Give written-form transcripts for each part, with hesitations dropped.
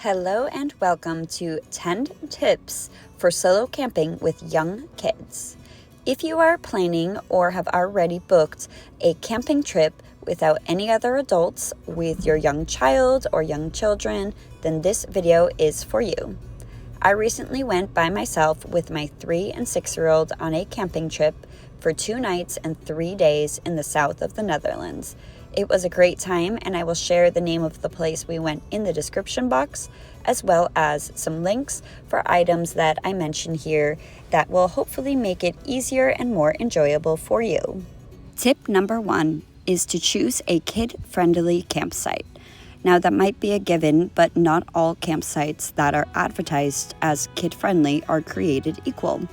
Hello and welcome to 10 tips for solo camping with young kids. If you are planning or have already booked a camping trip without any other adults with your young child or young children, then this video is for you. I recently went by myself with my 3 and 6-year-old on a camping trip for 2 nights and 3 days in the south of the Netherlands. It was a great time, and I will share the name of the place we went in the description box, as well as some links for items that I mention here that will hopefully make it easier and more enjoyable for you. Tip number 1 is to choose a kid-friendly campsite. Now, that might be a given, but not all campsites that are advertised as kid-friendly are created equal.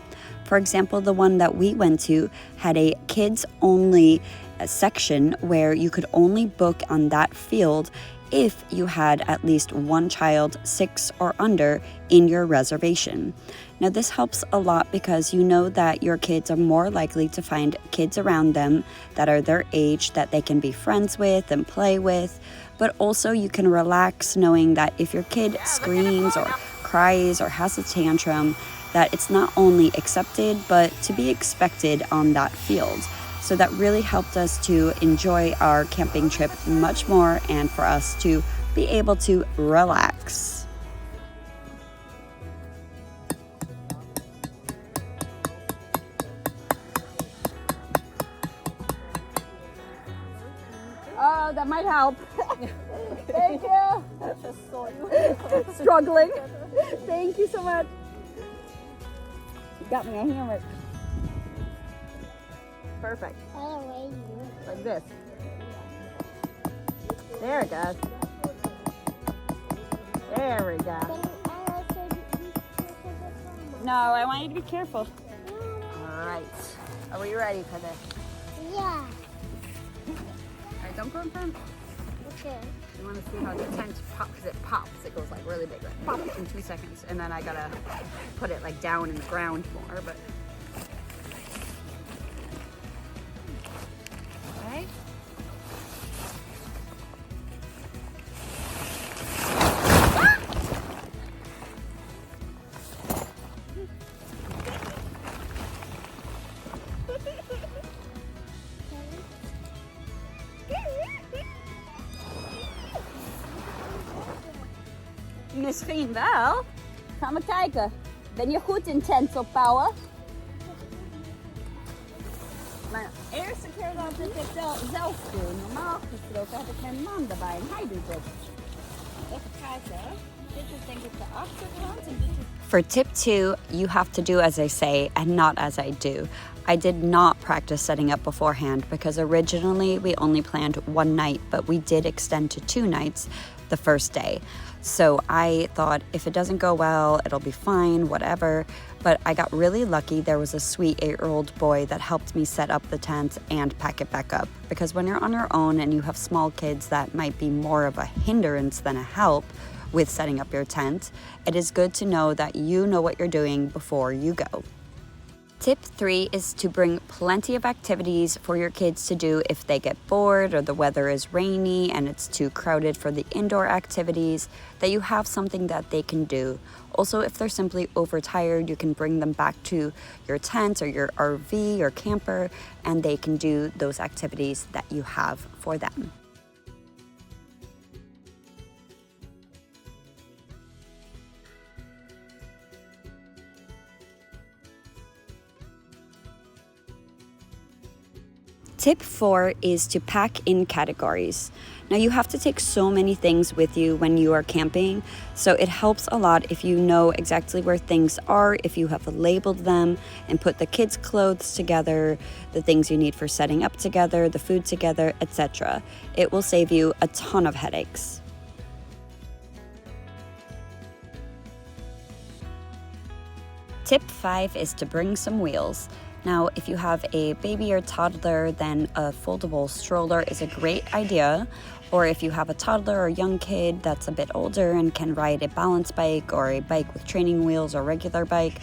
For example, the one that we went to had a kids-only section where you could only book on that field if you had at least one child 6 or under in your reservation. Now, this helps a lot because you know that your kids are more likely to find kids around them that are their age that they can be friends with and play with, but also you can relax knowing that if your kid screams or cries or has a tantrum, that it's not only accepted but to be expected on that field. So that really helped us to enjoy our camping trip much more and for us to be able to relax. Oh, that might help. Thank you. Struggling. Thank you so much. You got me a hammer. Perfect. Like this. There it goes. There we go. No, I want you to be careful. All right. Are we ready for this? Yeah. All right, don't go in front. Okay. You want to see how the tent pops, because it pops. It goes like really big, like pop in 2 seconds. And then I gotta put it like down in the ground more, but. Okay. Misschien wel. Ga maar kijken. Ben je goed in tent opbouwen? Maar de eerste keer dat ik het zelf doe, normaal gesproken heb ik mijn man erbij en hij doet het. Even kijken. Dit is denk ik de achterkant en dit is... For tip 2, you have to do as I say and not as I do. I did not practice setting up beforehand because originally we only planned 1 night, but we did extend to 2 nights the first day. So I thought if it doesn't go well, it'll be fine, whatever. But I got really lucky. There was a sweet 8-year-old boy that helped me set up the tent and pack it back up. Because when you're on your own and you have small kids, that might be more of a hindrance than a help with setting up your tent. It is good to know that you know what you're doing before you go. Tip 3 is to bring plenty of activities for your kids to do if they get bored or the weather is rainy and it's too crowded for the indoor activities, that you have something that they can do. Also, if they're simply overtired, you can bring them back to your tent or your RV or camper and they can do those activities that you have for them. Tip 4 is to pack in categories. Now, you have to take so many things with you when you are camping, so it helps a lot if you know exactly where things are, if you have labeled them and put the kids' clothes together, the things you need for setting up together, the food together, etc. It will save you a ton of headaches. Tip 5 is to bring some wheels. Now, if you have a baby or toddler, then a foldable stroller is a great idea. Or if you have a toddler or young kid that's a bit older and can ride a balance bike or a bike with training wheels or regular bike,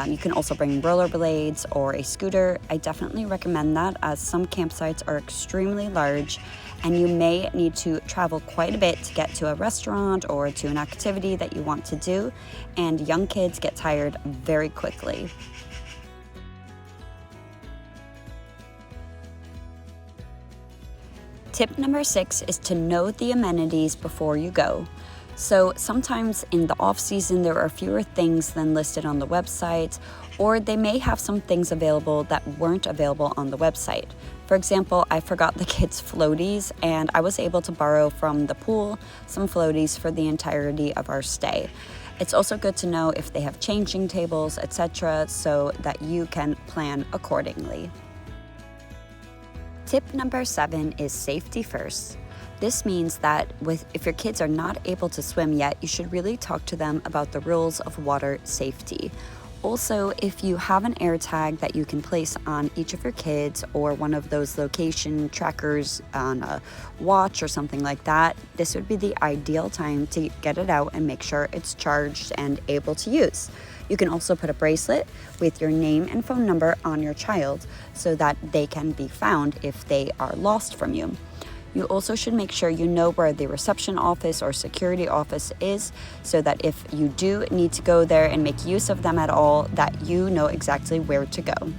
you can also bring rollerblades or a scooter. I definitely recommend that, as some campsites are extremely large and you may need to travel quite a bit to get to a restaurant or to an activity that you want to do, and young kids get tired very quickly. Tip number 6 is to know the amenities before you go. So sometimes in the off season there are fewer things than listed on the website, or they may have some things available that weren't available on the website. For example, I forgot the kids' floaties, and I was able to borrow from the pool some floaties for the entirety of our stay. It's also good to know if they have changing tables, etc., so that you can plan accordingly. Tip number 7 is safety first. This means that if your kids are not able to swim yet, you should really talk to them about the rules of water safety. Also, if you have an air tag that you can place on each of your kids, or one of those location trackers on a watch or something like that, this would be the ideal time to get it out and make sure it's charged and able to use. You can also put a bracelet with your name and phone number on your child so that they can be found if they are lost from you. You also should make sure you know where the reception office or security office is, so that if you do need to go there and make use of them at all, that you know exactly where to go.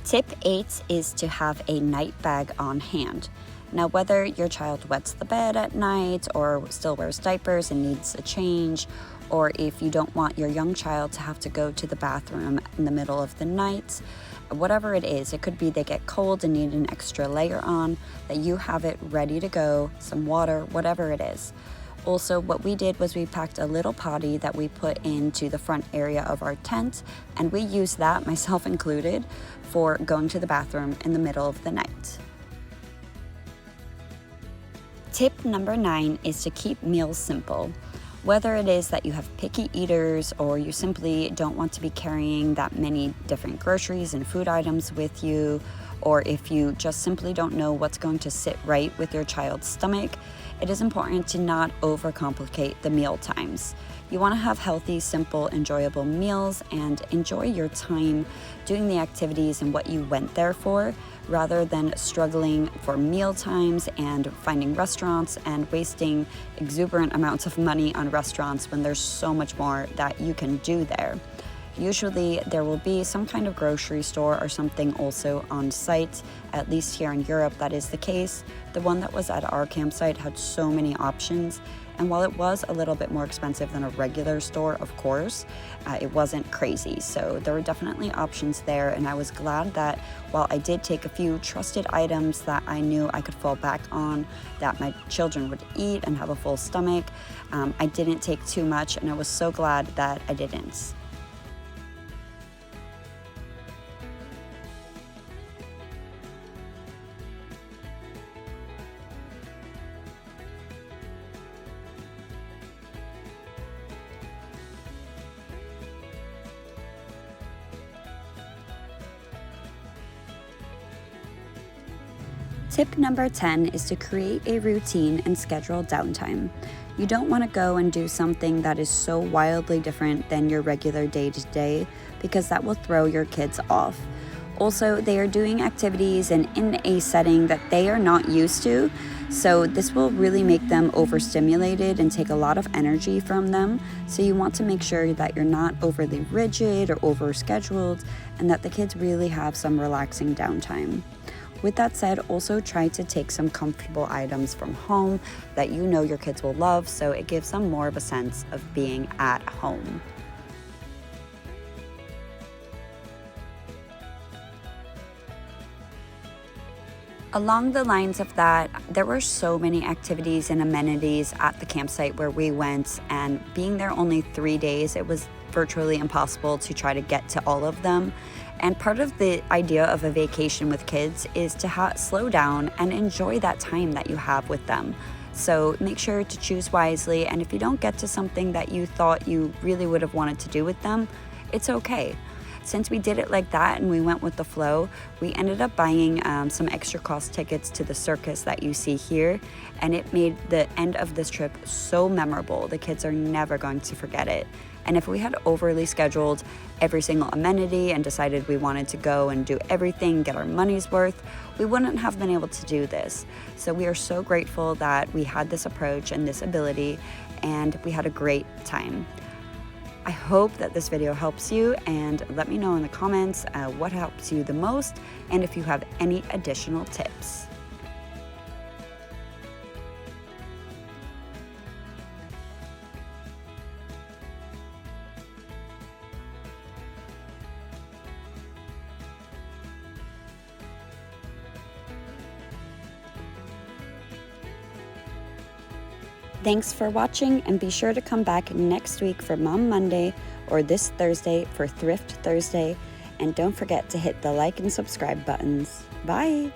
Tip 8 is to have a night bag on hand. Now, whether your child wets the bed at night or still wears diapers and needs a change, or if you don't want your young child to have to go to the bathroom in the middle of the night, whatever it is, it could be they get cold and need an extra layer on, that you have it ready to go, some water, whatever it is. Also, what we did was we packed a little potty that we put into the front area of our tent, and we used that, myself included, for going to the bathroom in the middle of the night. Tip number 9 is to keep meals simple. Whether it is that you have picky eaters or you simply don't want to be carrying that many different groceries and food items with you, or if you just simply don't know what's going to sit right with your child's stomach, it is important to not overcomplicate the meal times. You want to have healthy, simple, enjoyable meals and enjoy your time doing the activities and what you went there for, rather than struggling for meal times and finding restaurants and wasting exuberant amounts of money on restaurants when there's so much more that you can do there. Usually there will be some kind of grocery store or something also on site. At least here in Europe that is the case. The one that was at our campsite had so many options, and while it was a little bit more expensive than a regular store, of course, it wasn't crazy. So there were definitely options there, and I was glad that while I did take a few trusted items that I knew I could fall back on, that my children would eat and have a full stomach, I didn't take too much, and I was so glad that I didn't. Tip number 10 is to create a routine and schedule downtime. You don't want to go and do something that is so wildly different than your regular day-to-day, because that will throw your kids off. Also, they are doing activities and in a setting that they are not used to, so this will really make them overstimulated and take a lot of energy from them. So you want to make sure that you're not overly rigid or overscheduled, and that the kids really have some relaxing downtime. With that said, also try to take some comfortable items from home that you know your kids will love, so it gives them more of a sense of being at home. Along the lines of that, there were so many activities and amenities at the campsite where we went, and being there only 3 days, it was virtually impossible to try to get to all of them. And part of the idea of a vacation with kids is to slow down and enjoy that time that you have with them. So make sure to choose wisely, and if you don't get to something that you thought you really would have wanted to do with them, it's okay. since we did it like that and we went with the flow, we ended up buying some extra cost tickets to the circus that you see here, and it made the end of this trip so memorable. The kids are never going to forget it. And if we had overly scheduled every single amenity and decided we wanted to go and do everything, get our money's worth, we wouldn't have been able to do this. So we are so grateful that we had this approach and this ability, and we had a great time. I hope that this video helps you, and let me know in the comments what helps you the most and if you have any additional tips. Thanks for watching, and be sure to come back next week for Mom Monday or this Thursday for Thrift Thursday. And don't forget to hit the like and subscribe buttons. Bye!